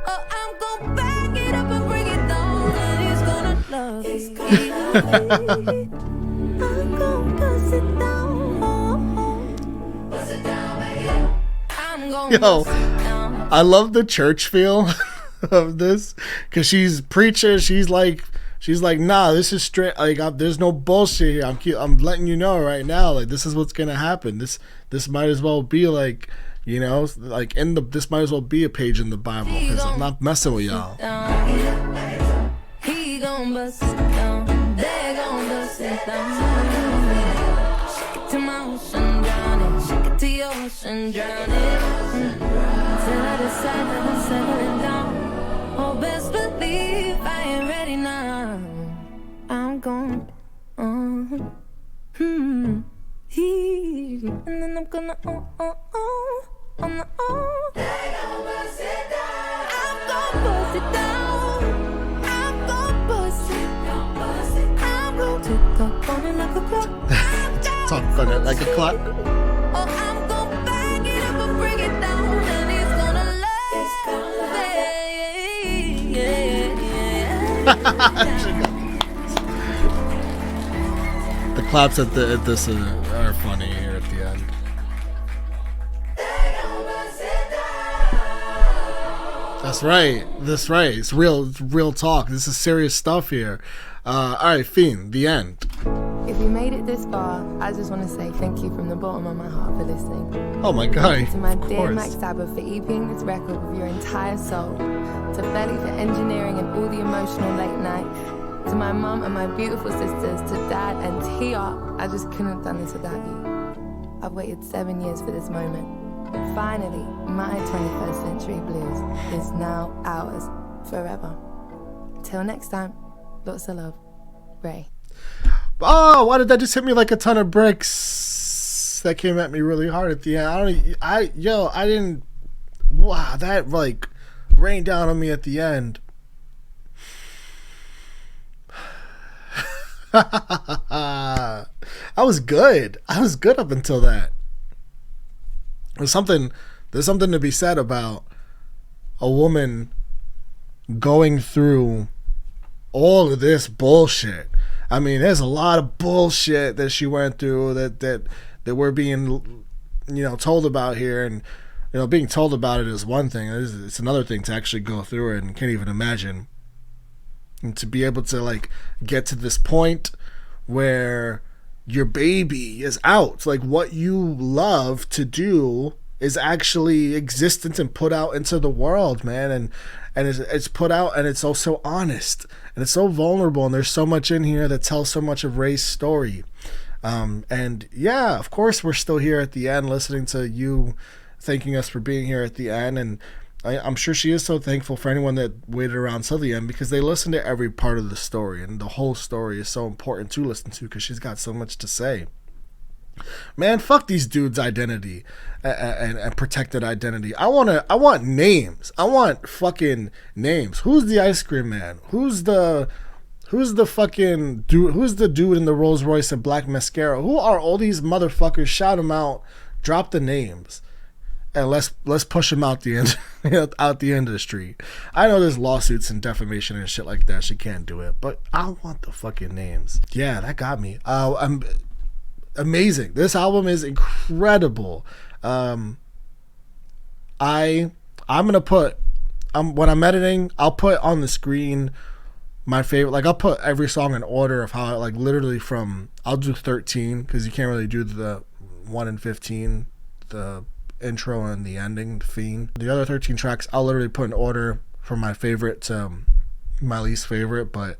Oh, I'm gonna back it up and bring it down. And he's gonna love it. I'm gonna bust it down. Bust it down, baby. I'm gonna bust it down. I love the church feel of this, because she's preaching. She's like, nah, this is straight. Like, there's no bullshit here. I'm letting you know right now. Like, this is what's gonna happen. This might as well be like, you know, like this might as well be a page in the Bible, because I'm not messing with y'all. He gon' bust it down. They gon' bust it down. Shake it to my ocean, drown it. Shake it to your ocean, drown it. Till I decide that I'm settling down. Oh, best believe I ain't ready now. I'm gone. And then I'm gonna on the They gon' bust it down. I'm gon' bust it down. I'm gon' bust it. I'm gon' TikTok on it like a clock. Talk on it like a clock. Oh, I'm gon' back it up and bring it down, and he's gonna love it. The claps at this are funny here at the end. That's right. It's real talk. This is serious stuff here. All right, Fiend, the end. If you made it this far, I just want to say thank you from the bottom of my heart for listening. Oh my God. To my dear Mike Sabbath for EPing this record with your entire soul. To Belly for engineering and all the emotional late nights. To my mum and my beautiful sisters, to Dad and Tia. I just couldn't have done this without you. I've waited 7 years for this moment. And finally, my 21st Century Blues is now ours forever. Till next time, lots of love. Ray. Oh, why did that just hit me like a ton of bricks? That came at me really hard at the end. I didn't. Wow, that like rained down on me at the end. I was good up until that. There's something to be said about a woman going through all of this bullshit. I mean, there's a lot of bullshit that she went through that we're being, told about here, and being told about it is one thing. It's another thing to actually go through it, and can't even imagine. And to be able to like get to this point where your baby is out, like what you love to do is actually existent and put out into the world, man, and it's put out, and it's also honest, and it's so vulnerable, and there's so much in here that tells so much of Ray's story. And yeah, of course we're still here at the end listening to you thanking us for being here at the end, and I'm sure she is so thankful for anyone that waited around till the end, because they listen to every part of the story, and the whole story is so important to listen to because she's got so much to say. Man, fuck these dudes' identity and protected identity. I want names. I want fucking names. Who's the ice cream man? Who's the fucking dude? Who's the dude in the Rolls Royce and black mascara? Who are all these motherfuckers? Shout them out. Drop the names. And let's push him out the industry. I know there's lawsuits and defamation and shit like that. She can't do it, but I want the fucking names. Yeah, that got me. I'm amazing. This album is incredible. I'm gonna put when I'm editing, I'll put on the screen my favorite. Like I'll put every song in order of how like literally from I'll do 13 because you can't really do the 1 and 15 the intro and the ending, Fiend. The other 13 tracks I'll literally put in order from my favorite to my least favorite, but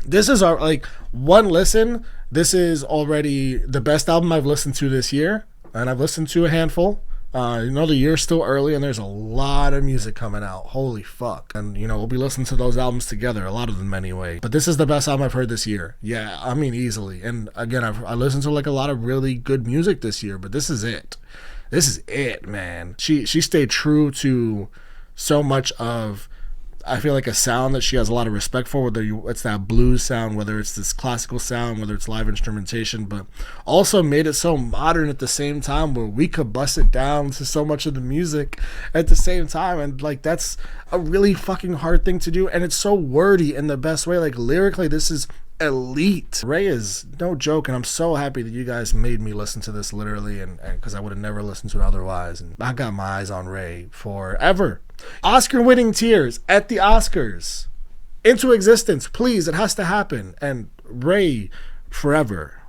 this is our like one listen. This is already the best album I've listened to this year, and I've listened to a handful. The year's still early, and there's a lot of music coming out. Holy fuck. And we'll be listening to those albums together, a lot of them anyway. But this is the best album I've heard this year. Yeah, I mean easily. And again, I listened to like a lot of really good music this year, but this is it. This is it, man. She stayed true to so much of I feel like a sound that she has a lot of respect for, whether it's that blues sound, whether it's this classical sound, whether it's live instrumentation, but also made it so modern at the same time where we could bust it down to so much of the music at the same time. And like, that's a really fucking hard thing to do. And it's so wordy in the best way. Like lyrically, this is elite. RAYE is no joke, and I'm so happy that you guys made me listen to this literally, and because I would have never listened to it otherwise. And I got my eyes on RAYE forever. Oscar winning tears at the Oscars into existence, please. It has to happen. And RAYE forever.